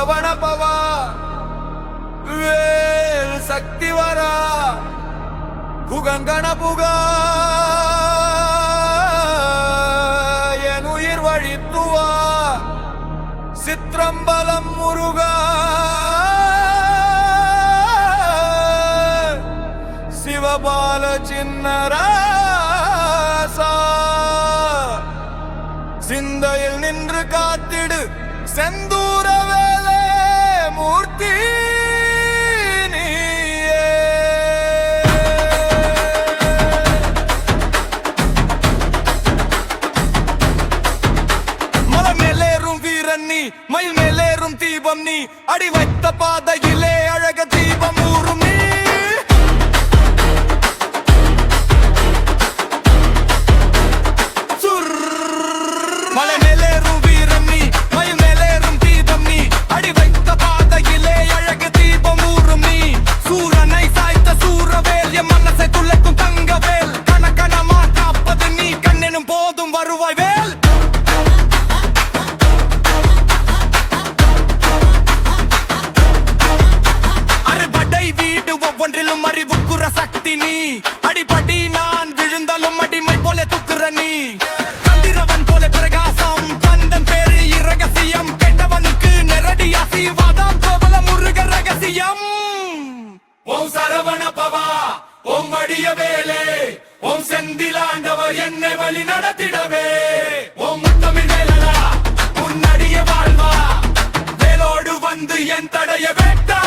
சரவண பவா வேல் சக்தி வரா புகங்கண புகா என் உயிர் வழித்துவா சித்ரம்பலம் முருகா சிவபால சின்னராசா சிந்தையில் நின்று காத்திடு செந்தூர வேலே மூர்த்தி மலை மேலேறும் வீரன் நீ மயில் மேலேறும் தீபம் நீ அடி வைத்த பாதையிலே அழக தீபம் ஊறும் நீ அடிப்படி நான் விழுந்தாலும் அடிமை போல துக்குற நீ கதிரவன் போல பிரகாசம் கந்தன் பேரு இரகசியம் கெட்டவனுக்கு நெரடி ஆசீர்வாதம் கோவல முருக ரகசியம் ஓம் சரவண பவா ஓம் வடிய வேலே ஓம் செந்திலாண்டவர் என்னை வழி நடத்திடவே ஓம் முத்தமிழ் வேலனா உன்னடிய வாழ்வா வேலோடு வந்து என் தடைய வேட்டா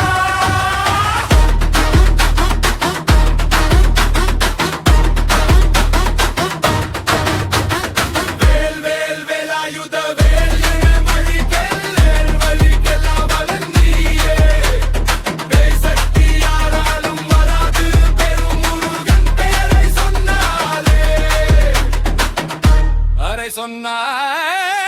சொன்னாய்